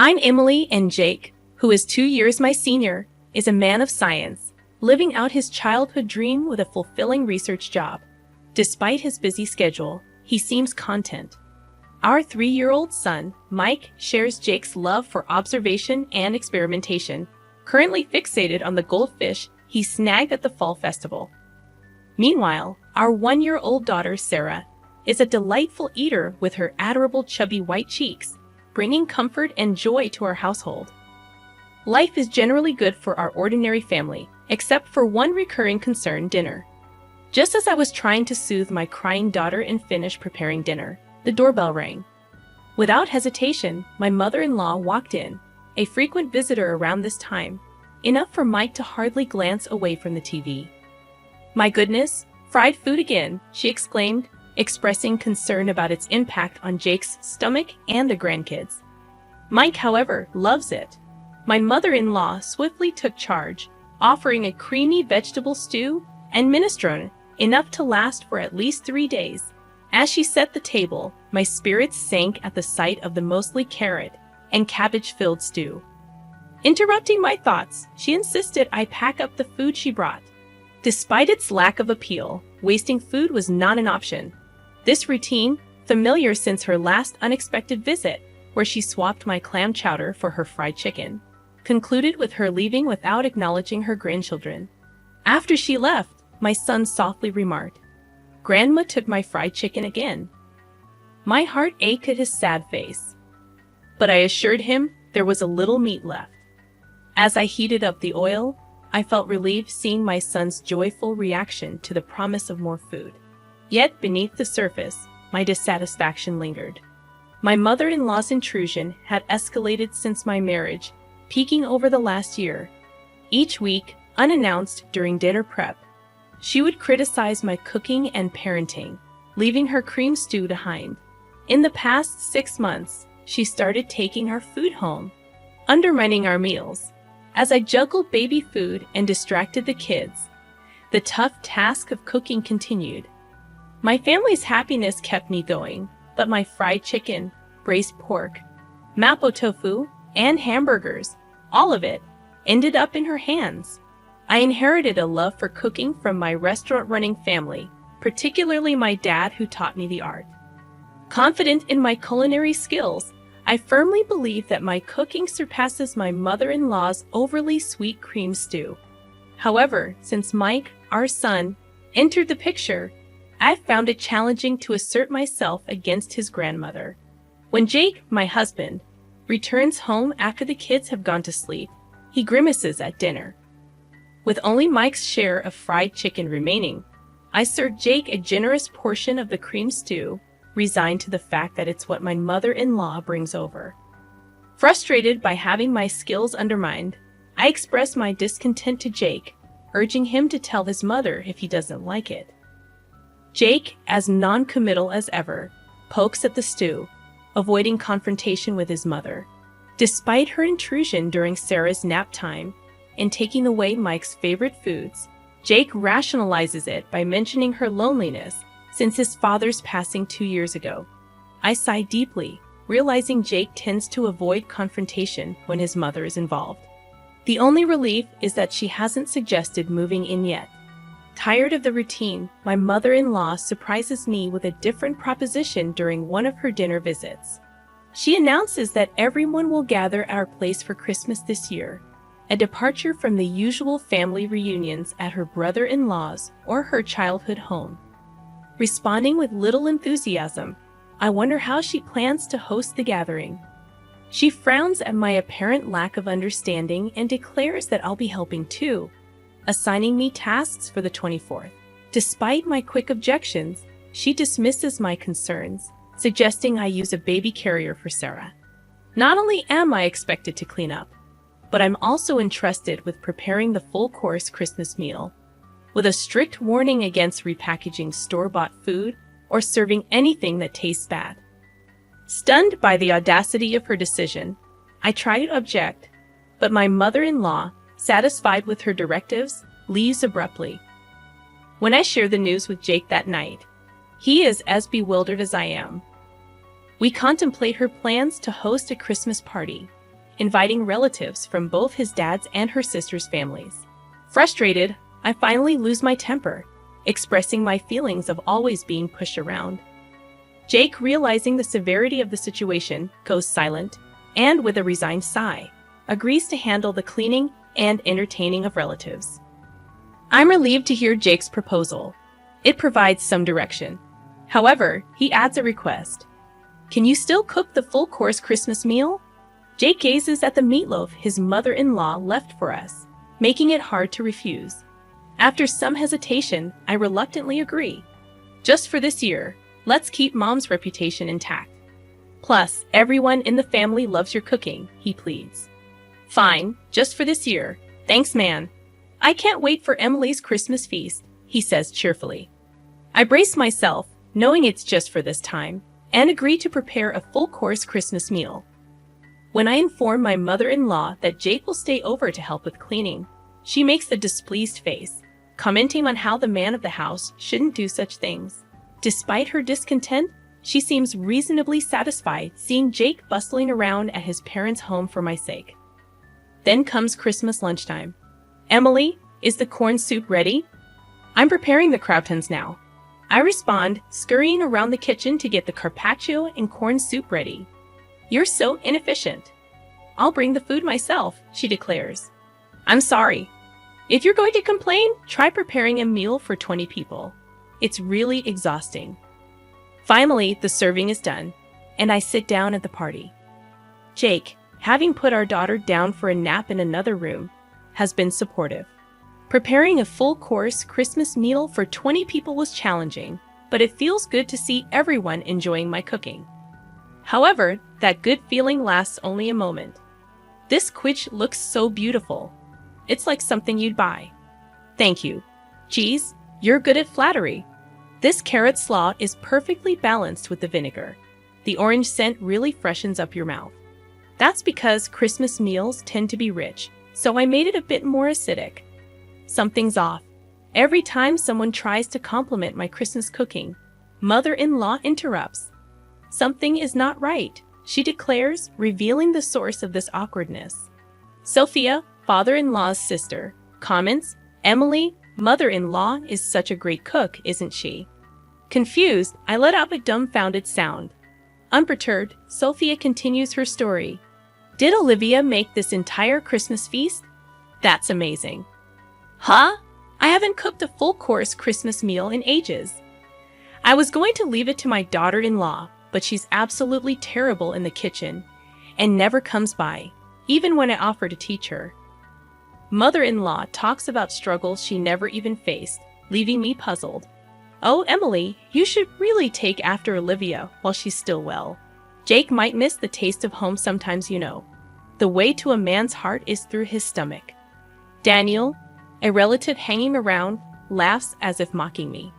I'm Emily, and Jake, who is 2 years my senior, is a man of science, living out his childhood dream with a fulfilling research job. Despite his busy schedule, he seems content. Our 3-year-old son, Mike, shares Jake's love for observation and experimentation, currently fixated on the goldfish he snagged at the fall festival. Meanwhile, our 1-year-old daughter, Sarah, is a delightful eater with her adorable chubby white cheeks, bringing comfort and joy to our household. Life is generally good for our ordinary family, except for one recurring concern: dinner. Just as I was trying to soothe my crying daughter and finish preparing dinner, the doorbell rang. Without hesitation, my mother-in-law walked in, a frequent visitor around this time, enough for Mike to hardly glance away from the TV. "My goodness, fried food again," she exclaimed, expressing concern about its impact on Jake's stomach and the grandkids. Mike, however, loves it. My mother-in-law swiftly took charge, offering a creamy vegetable stew and minestrone, enough to last for at least 3 days. As she set the table, my spirits sank at the sight of the mostly carrot and cabbage-filled stew. Interrupting my thoughts, she insisted I pack up the food she brought. Despite its lack of appeal, wasting food was not an option. This routine, familiar since her last unexpected visit, where she swapped my clam chowder for her fried chicken, concluded with her leaving without acknowledging her grandchildren. After she left, my son softly remarked, "Grandma took my fried chicken again." My heart ached at his sad face, but I assured him there was a little meat left. As I heated up the oil, I felt relieved seeing my son's joyful reaction to the promise of more food. Yet beneath the surface, my dissatisfaction lingered. My mother-in-law's intrusion had escalated since my marriage, peaking over the last year. Each week, unannounced during dinner prep, she would criticize my cooking and parenting, leaving her cream stew behind. In the past 6 months, she started taking our food home, undermining our meals. As I juggled baby food and distracted the kids, the tough task of cooking continued. My family's happiness kept me going, but my fried chicken, braised pork, mapo tofu, and hamburgers, all of it, ended up in her hands. I inherited a love for cooking from my restaurant-running family, particularly my dad, who taught me the art. Confident in my culinary skills, I firmly believe that my cooking surpasses my mother-in-law's overly sweet cream stew. However, since Mike, our son, entered the picture, I've found it challenging to assert myself against his grandmother. When Jake, my husband, returns home after the kids have gone to sleep, he grimaces at dinner. With only Mike's share of fried chicken remaining, I serve Jake a generous portion of the cream stew, resigned to the fact that it's what my mother-in-law brings over. Frustrated by having my skills undermined, I express my discontent to Jake, urging him to tell his mother if he doesn't like it. Jake, as non-committal as ever, pokes at the stew, avoiding confrontation with his mother. Despite her intrusion during Sarah's nap time and taking away Mike's favorite foods, Jake rationalizes it by mentioning her loneliness since his father's passing 2 years ago. I sigh deeply, realizing Jake tends to avoid confrontation when his mother is involved. The only relief is that she hasn't suggested moving in yet. Tired of the routine, my mother-in-law surprises me with a different proposition during one of her dinner visits. She announces that everyone will gather at our place for Christmas this year, a departure from the usual family reunions at her brother-in-law's or her childhood home. Responding with little enthusiasm, I wonder how she plans to host the gathering. She frowns at my apparent lack of understanding and declares that I'll be helping too, assigning me tasks for the 24th. Despite my quick objections, she dismisses my concerns, suggesting I use a baby carrier for Sarah. Not only am I expected to clean up, but I'm also entrusted with preparing the full-course Christmas meal, with a strict warning against repackaging store-bought food or serving anything that tastes bad. Stunned by the audacity of her decision, I try to object, but my mother-in-law, satisfied with her directives, leaves abruptly. When I share the news with Jake that night, he is as bewildered as I am. We contemplate her plans to host a Christmas party, inviting relatives from both his dad's and her sister's families. Frustrated, I finally lose my temper, expressing my feelings of always being pushed around. Jake, realizing the severity of the situation, goes silent and, with a resigned sigh, agrees to handle the cleaning and entertaining of relatives. I'm relieved to hear Jake's proposal. It provides some direction. However, he adds a request. Can you still cook the full-course Christmas meal? Jake gazes at the meatloaf his mother-in-law left for us, making it hard to refuse. After some hesitation, I reluctantly agree. Just for this year, let's keep Mom's reputation intact. Plus, everyone in the family loves your cooking, he pleads. Fine, just for this year. Thanks, man. I can't wait for Emily's Christmas feast, he says cheerfully. I brace myself, knowing it's just for this time, and agree to prepare a full-course Christmas meal. When I inform my mother-in-law that Jake will stay over to help with cleaning, she makes a displeased face, commenting on how the man of the house shouldn't do such things. Despite her discontent, she seems reasonably satisfied seeing Jake bustling around at his parents' home for my sake. Then comes Christmas lunchtime. Emily, is the corn soup ready? I'm preparing the croutons now. I respond, scurrying around the kitchen to get the carpaccio and corn soup ready. You're so inefficient. I'll bring the food myself, she declares. I'm sorry. If you're going to complain, try preparing a meal for 20 people. It's really exhausting. Finally, the serving is done, and I sit down at the party. Jake, having put our daughter down for a nap in another room, has been supportive. Preparing a full-course Christmas meal for 20 people was challenging, but it feels good to see everyone enjoying my cooking. However, that good feeling lasts only a moment. This quiche looks so beautiful. It's like something you'd buy. Thank you. Geez, you're good at flattery. This carrot slaw is perfectly balanced with the vinegar. The orange scent really freshens up your mouth. That's because Christmas meals tend to be rich, so I made it a bit more acidic. Something's off. Every time someone tries to compliment my Christmas cooking, mother-in-law interrupts. Something is not right, she declares, revealing the source of this awkwardness. Sophia, father-in-law's sister, comments, Emily, mother-in-law, is such a great cook, isn't she? Confused, I let out a dumbfounded sound. Unperturbed, Sophia continues her story. Did Olivia make this entire Christmas feast? That's amazing. Huh? I haven't cooked a full-course Christmas meal in ages. I was going to leave it to my daughter-in-law, but she's absolutely terrible in the kitchen and never comes by, even when I offer to teach her. Mother-in-law talks about struggles she never even faced, leaving me puzzled. Oh, Emily, you should really take after Olivia while she's still well. Jake might miss the taste of home sometimes, you know. The way to a man's heart is through his stomach. Daniel, a relative hanging around, laughs as if mocking me.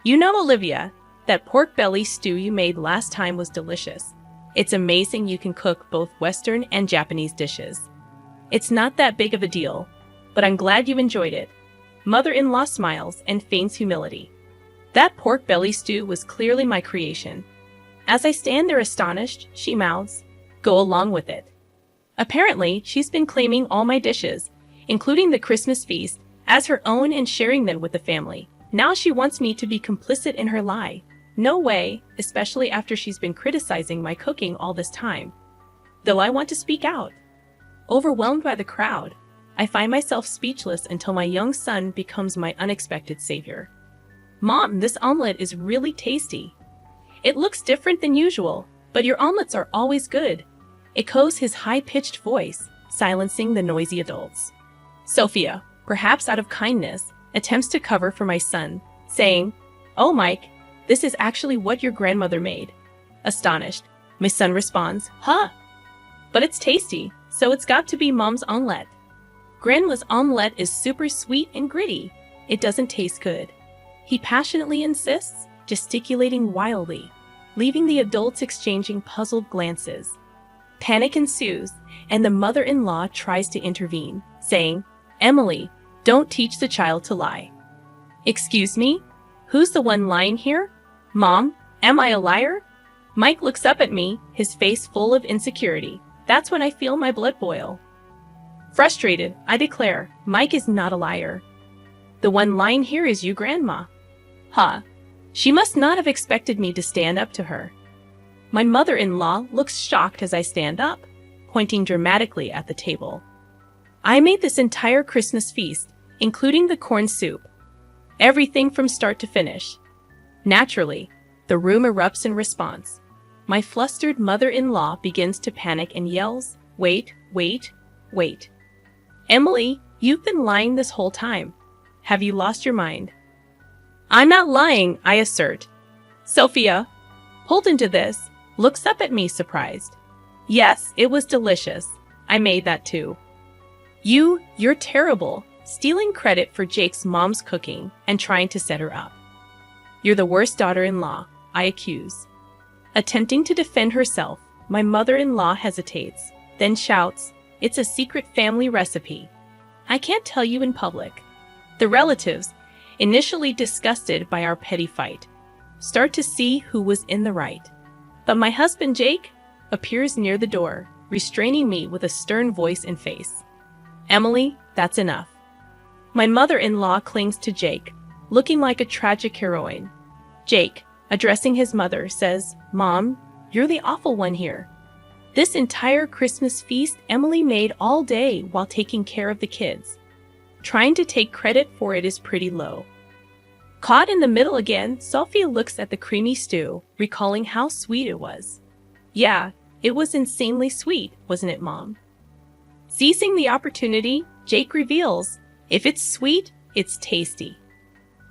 You know, Olivia, that pork belly stew you made last time was delicious. It's amazing you can cook both Western and Japanese dishes. It's not that big of a deal, but I'm glad you enjoyed it. Mother-in-law smiles and feigns humility. That pork belly stew was clearly my creation. As I stand there astonished, she mouths, "Go along with it." Apparently, she's been claiming all my dishes, including the Christmas feast, as her own and sharing them with the family. Now she wants me to be complicit in her lie. No way, especially after she's been criticizing my cooking all this time. Though I want to speak out. Overwhelmed by the crowd, I find myself speechless until my young son becomes my unexpected savior. Mom, this omelet is really tasty. It looks different than usual, but your omelets are always good, echoes his high-pitched voice, silencing the noisy adults. Sophia, perhaps out of kindness, attempts to cover for my son, saying, "Oh, Mike, this is actually what your grandmother made." Astonished, my son responds, "Huh? But it's tasty, so it's got to be Mom's omelet." Grandma's omelet is super sweet and gritty. It doesn't taste good. He passionately insists, gesticulating wildly, leaving the adults exchanging puzzled glances. Panic ensues, and the mother-in-law tries to intervene, saying, "Emily, don't teach the child to lie." Excuse me? Who's the one lying here? Mom, am I a liar? Mike looks up at me, his face full of insecurity. That's when I feel my blood boil. Frustrated, I declare, Mike is not a liar. The one lying here is you, Grandma. Huh. She must not have expected me to stand up to her. My mother-in-law looks shocked as I stand up, pointing dramatically at the table. I made this entire Christmas feast, including the corn soup. Everything from start to finish. Naturally, the room erupts in response. My flustered mother-in-law begins to panic and yells, "Wait, wait, wait. Emily, you've been lying this whole time. Have you lost your mind?" "I'm not lying," I assert. Sophia, pulled into this, looks up at me surprised. "Yes, it was delicious. I made that too." You're terrible, stealing credit for Jake's mom's cooking and trying to set her up. "You're the worst daughter-in-law," I accuse. Attempting to defend herself, my mother-in-law hesitates, then shouts, "It's a secret family recipe. I can't tell you in public." The relatives, initially disgusted by our petty fight, start to see who was in the right. But my husband Jake appears near the door, restraining me with a stern voice and face. "Emily, that's enough." My mother-in-law clings to Jake, looking like a tragic heroine. Jake, addressing his mother, says, "Mom, you're the awful one here. This entire Christmas feast Emily made all day while taking care of the kids. Trying to take credit for it is pretty low." Caught in the middle again, Sophia looks at the creamy stew, recalling how sweet it was. "Yeah, it was insanely sweet, wasn't it, Mom?" Seizing the opportunity, Jake reveals, if it's sweet, it's tasty.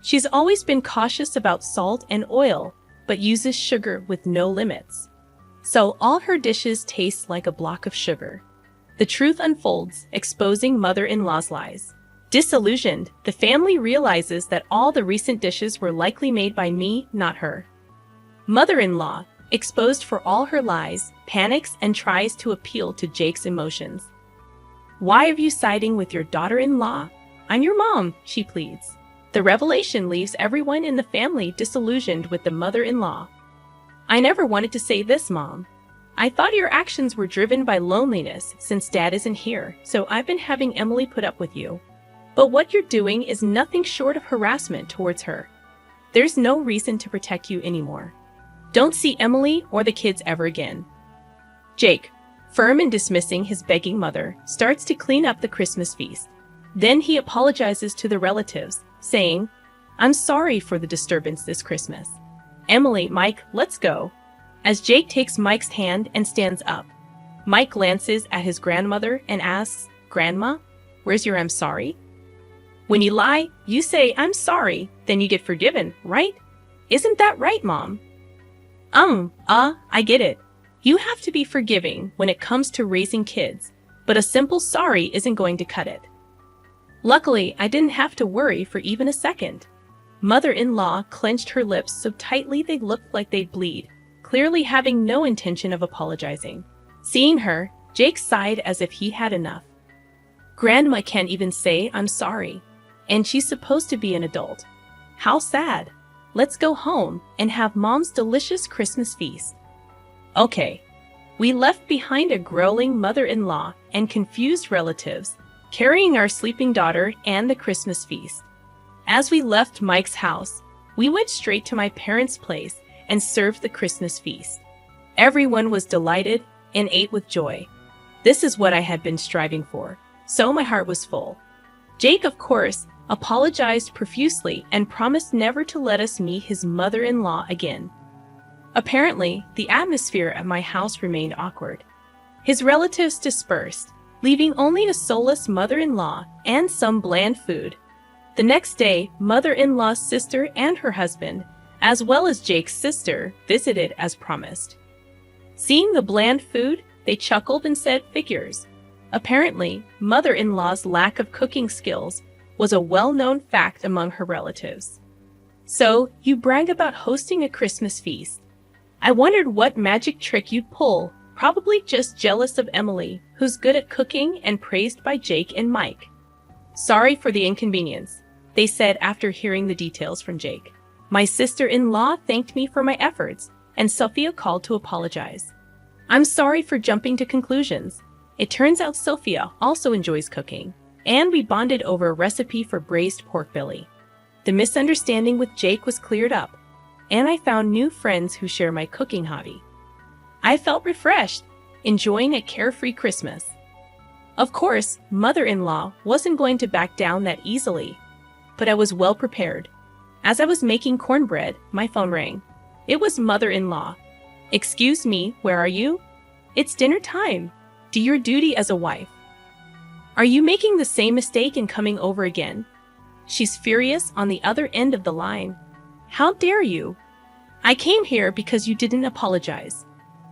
She's always been cautious about salt and oil, but uses sugar with no limits. So all her dishes taste like a block of sugar. The truth unfolds, exposing mother-in-law's lies. Disillusioned, the family realizes that all the recent dishes were likely made by me, not her. Mother-in-law, exposed for all her lies, panics and tries to appeal to Jake's emotions. "Why are you siding with your daughter-in-law? I'm your mom," she pleads. The revelation leaves everyone in the family disillusioned with the mother-in-law. "I never wanted to say this, Mom. I thought your actions were driven by loneliness since Dad isn't here, so I've been having Emily put up with you. But what you're doing is nothing short of harassment towards her. There's no reason to protect you anymore. Don't see Emily or the kids ever again." Jake, firm in dismissing his begging mother, starts to clean up the Christmas feast. Then he apologizes to the relatives, saying, "I'm sorry for the disturbance this Christmas. Emily, Mike, let's go." As Jake takes Mike's hand and stands up, Mike glances at his grandmother and asks, "Grandma, where's your I'm sorry?" "When you lie, you say I'm sorry, then you get forgiven, right? Isn't that right, Mom?" I get it. You have to be forgiving when it comes to raising kids, but a simple sorry isn't going to cut it. Luckily, I didn't have to worry for even a second. Mother-in-law clenched her lips so tightly they looked like they'd bleed, clearly having no intention of apologizing. Seeing her, Jake sighed as if he had enough. Grandma can't even say I'm sorry, and she's supposed to be an adult. How sad. Let's go home and have Mom's delicious Christmas feast. Okay. We left behind a growling mother-in-law and confused relatives, carrying our sleeping daughter and the Christmas feast. As we left Mike's house, we went straight to my parents' place and served the Christmas feast. Everyone was delighted and ate with joy. This is what I had been striving for, so my heart was full. Jake, of course, apologized profusely and promised never to let us meet his mother-in-law again. Apparently, the atmosphere at my house remained awkward. His relatives dispersed, leaving only a soulless mother-in-law and some bland food. The next day, mother-in-law's sister and her husband, as well as Jake's sister, visited as promised. Seeing the bland food, they chuckled and said figures. Apparently, mother-in-law's lack of cooking skills was a well-known fact among her relatives. So, you brag about hosting a Christmas feast. I wondered what magic trick you'd pull, probably just jealous of Emily, who's good at cooking and praised by Jake and Mike. Sorry for the inconvenience, they said after hearing the details from Jake. My sister-in-law thanked me for my efforts, and Sophia called to apologize. I'm sorry for jumping to conclusions. It turns out Sophia also enjoys cooking, and we bonded over a recipe for braised pork belly. The misunderstanding with Jake was cleared up, and I found new friends who share my cooking hobby. I felt refreshed, enjoying a carefree Christmas. Of course, mother-in-law wasn't going to back down that easily, but I was well prepared. As I was making cornbread, my phone rang. It was mother-in-law. "Excuse me, where are you?" "It's dinner time. Do your duty as a wife." "Are you making the same mistake and coming over again?" She's furious on the other end of the line. "How dare you? I came here because you didn't apologize.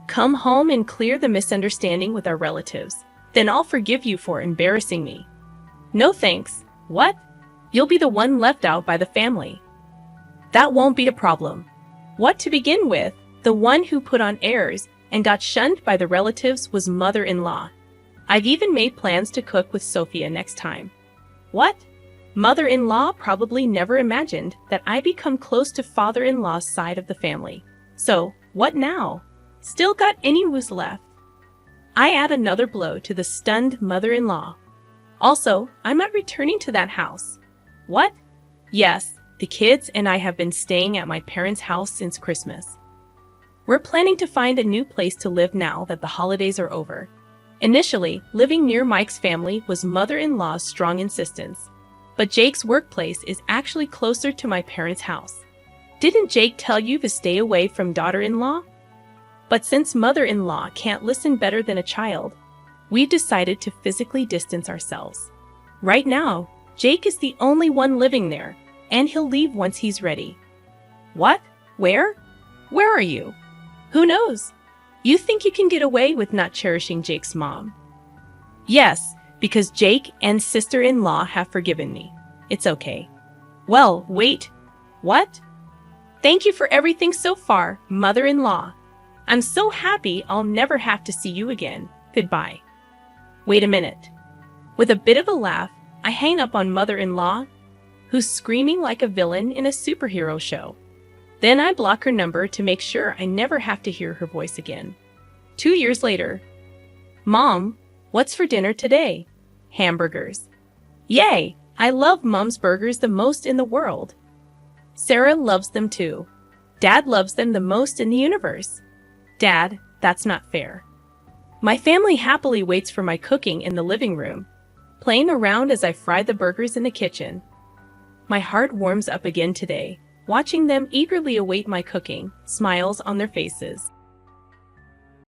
Come home and clear the misunderstanding with our relatives. Then I'll forgive you for embarrassing me." "No thanks." "What? You'll be the one left out by the family." "That won't be a problem." "What to begin with? The one who put on airs and got shunned by the relatives was mother-in-law. I've even made plans to cook with Sophia next time." "What?" Mother-in-law probably never imagined that I become close to father-in-law's side of the family. So, what now? Still got any moves left? I add another blow to the stunned mother-in-law. Also, I'm not returning to that house. What? Yes, the kids and I have been staying at my parents' house since Christmas. We're planning to find a new place to live now that the holidays are over. Initially, living near Mike's family was mother-in-law's strong insistence. But Jake's workplace is actually closer to my parents' house. Didn't Jake tell you to stay away from daughter-in-law? But since mother-in-law can't listen better than a child, we've decided to physically distance ourselves. Right now, Jake is the only one living there, and he'll leave once he's ready. What? Where? Where are you? Who knows? You think you can get away with not cherishing Jake's mom? Yes, because Jake and sister-in-law have forgiven me. It's okay. Well, wait. What? Thank you for everything so far, mother-in-law. I'm so happy I'll never have to see you again. Goodbye. Wait a minute. With a bit of a laugh, I hang up on mother-in-law, who's screaming like a villain in a superhero show. Then I block her number to make sure I never have to hear her voice again. 2 years later. Mom, what's for dinner today? Hamburgers. Yay! I love Mom's burgers the most in the world. Sarah loves them too. Dad loves them the most in the universe. Dad, that's not fair. My family happily waits for my cooking in the living room, playing around as I fry the burgers in the kitchen. My heart warms up again today, watching them eagerly await my cooking, smiles on their faces.